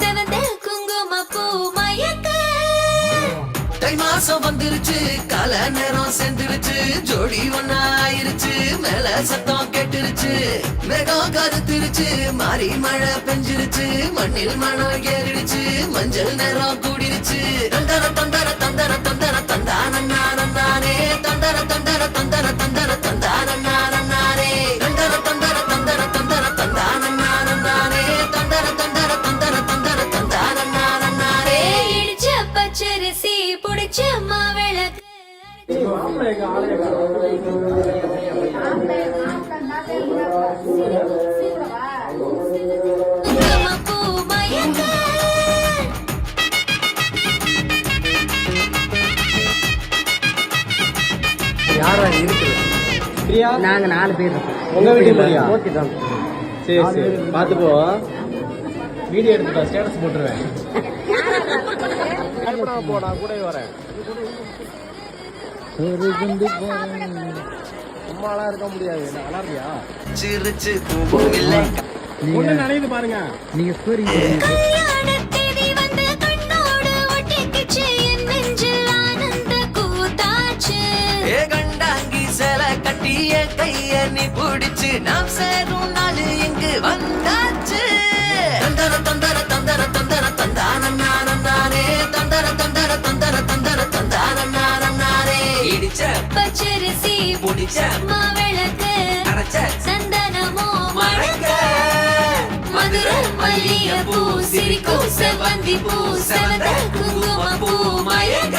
செவந்த குங்குமப்பூ மயக்க தை மாசம் வந்துருச்சு கால நேரம் சேர்ந்துருச்சு ஜோடி ஒன்னா ஆயிருச்சு மேல சத்தம் கேட்டுருச்சு மேகம் கருத்துருச்சு மாறி மழை பெஞ்சிருச்சு மண்ணில் மனம் ஏறிடுச்சு மஞ்சள் நேரம் கூடிருச்சு தந்தர தந்தர தந்தர தந்தர தந்தானே தந்தர தந்தர தந்தர தந்தர தந்தானே தந்தர தந்தர தந்தர தந்தர தந்தானே தந்தர தந்தர தந்தர தந்தர தந்தானே இடிச்ச பச்சரிசி புடிச்ச மாவிளக்கு குங்குமப்பூ மயக்க யாரா இருக்குது பிரியா? நாங்க 4 பேர் இருக்கோம். உங்க வீட்டுல ஓகேதான். சரி சரி பார்த்து போ. வீடியோ எடுத்துட்டா ஸ்டேட்டஸ் போட்டுருவேன். போடா கூட வரேன். சும்மாலாம் இருக்க முடியாது. அலாரியா சிரிச்சு பூவும் இல்லை ஒண்ணு நினைவு பாருங்க. நீங்க ஸ்டோரி கல்யாணத் தேதி வந்து கண்ணோடு ஒட்டிக்கிச்சு என் நெஞ்சில் ஆனந்த கூத்தாச்சு ஏ கண்டாங்கி சேலை கட்டிய கைய நீ பிடிச்சு நாம் சேரும் நாள் இங்கு வந்தாச்சு தந்தர தந்தர தந்தர தந்தர தந்தானே தந்தர தந்தர தந்தர தந்தர தந்தானே இடிச்ச பச்சரிசி புடிச்ச மாவிளக்கு அரைச்ச சந்தனமோ மழக்க மதுர மல்லிய பூ சிரிக்கும் செவ்வந்தி பூ செவந்த குங்குமப்பூ மயக்க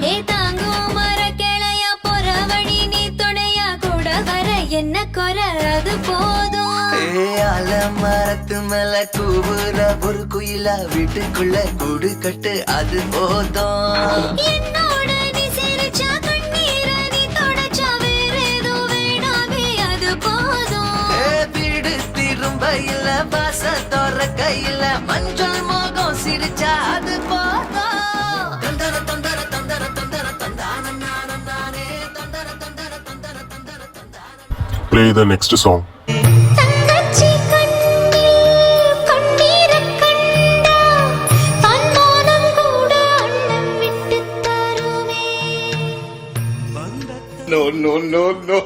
ஏ தாங்கும் மர கிளையா பொறவழி நீ துணையா கூட வர என்ன குறை அது போதும் மரத்து மேல கூவுற ஒரு குயில வீட்டுக்குள்ள கூடு கட்டு அது போதும் என்னோட நீ சிரிச்சா கண்ணீர நீ தொடச்சா வேற ஏதோ வேணாமே அது போதும் வீடு திரும்ப இல்ல பாச தோற கையில மஞ்சள் மோகம் சிரிச்சா அது போதும் தந்தர தந்தர தந்தர தந்தர தந்தானே தந்தர தந்தர தந்தர தந்தர தந்தானே. Play the next song. தங்கச்சி கண்ணில் கண்ணீரக் கண்டா தன்மானம் கூட அண்ணன் விட்டுத் தருமே No, no, no, no.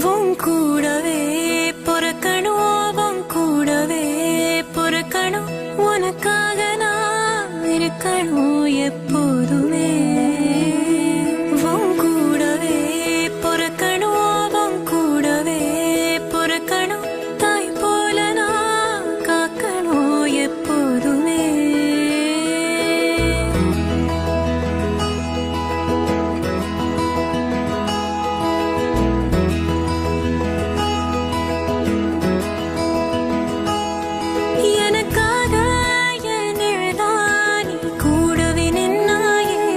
உன் கூடவே பொறுக்கணும் உன் கூடவே பொறுக்கணும் உனக்காக நான் இருக்கணும் எப்போதுமே உன் கூடவே பொறுக்கணும் உன் கூடவே பொறுக்கணும் தாய் போல நான் காக்கணும் எப்போதுமே எனக்காக என் நிழலாய் நீ கூடவே நின்னாயே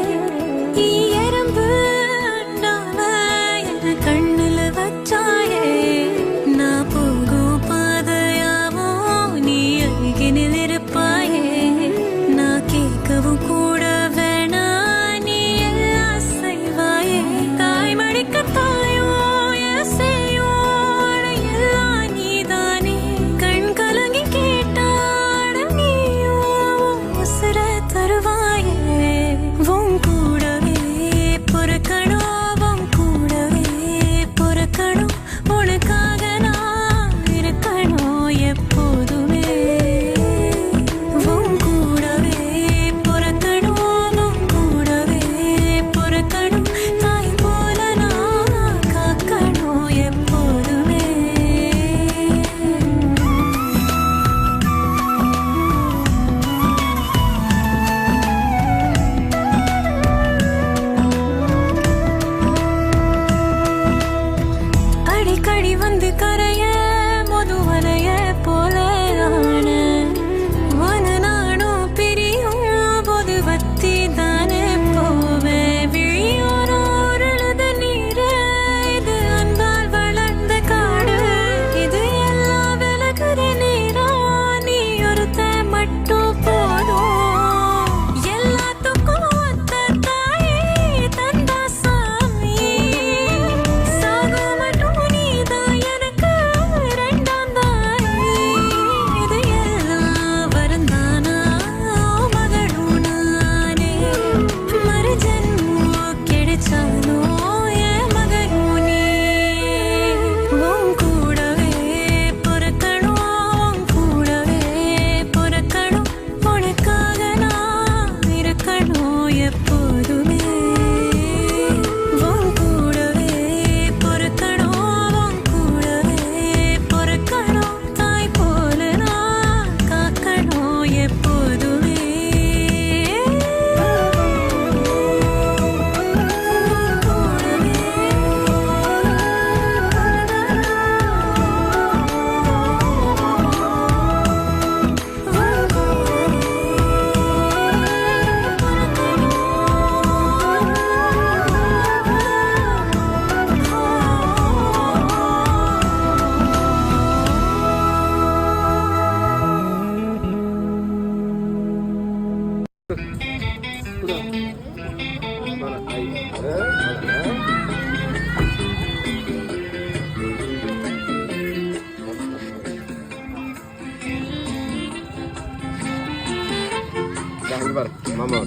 பாரு பாரு மாமா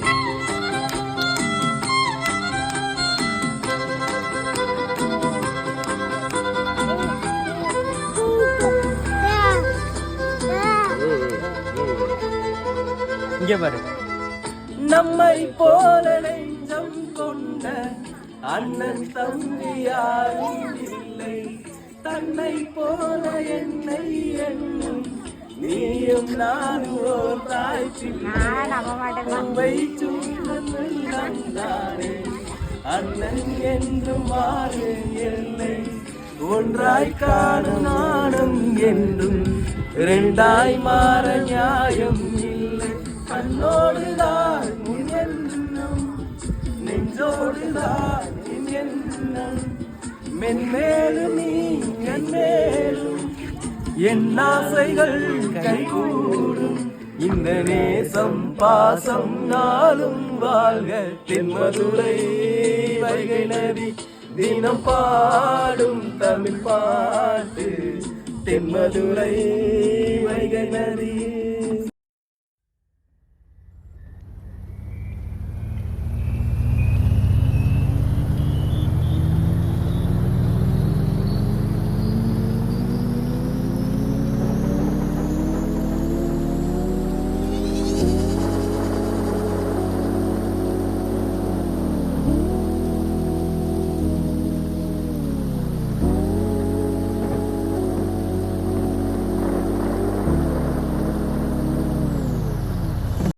இங்கே பாரு. நம்மை போல நெஞ்சம் கொண்ட அண்ணன் தம்பி யாரும் இல்லை. தன்னை போல என்னை எண்ணும் நீயும் நானும் ஓர் தாய் பிள்ளை சூழ்ந்தானே அண்ணன் என்றும் மாறு இல்லை. ஒன்றாய் காணும் நாணம் என்றும் இரண்டாய் மாற நியாயம் இல்லை. கண்ணோடுதான் உன் எண்ணம் நெஞ்சோடுதான் என் எண்ணம் மென்மேலும் நீ என்மேலும் என் ஆசைகள் கைகூடும். இந்த நேசம் பாசம் நாளும் வாழ்க. தென்மதுரை வைகை நதி தினம் பாடும் தமிழ் பாட்டு. தென்மதுரை வைகை நதி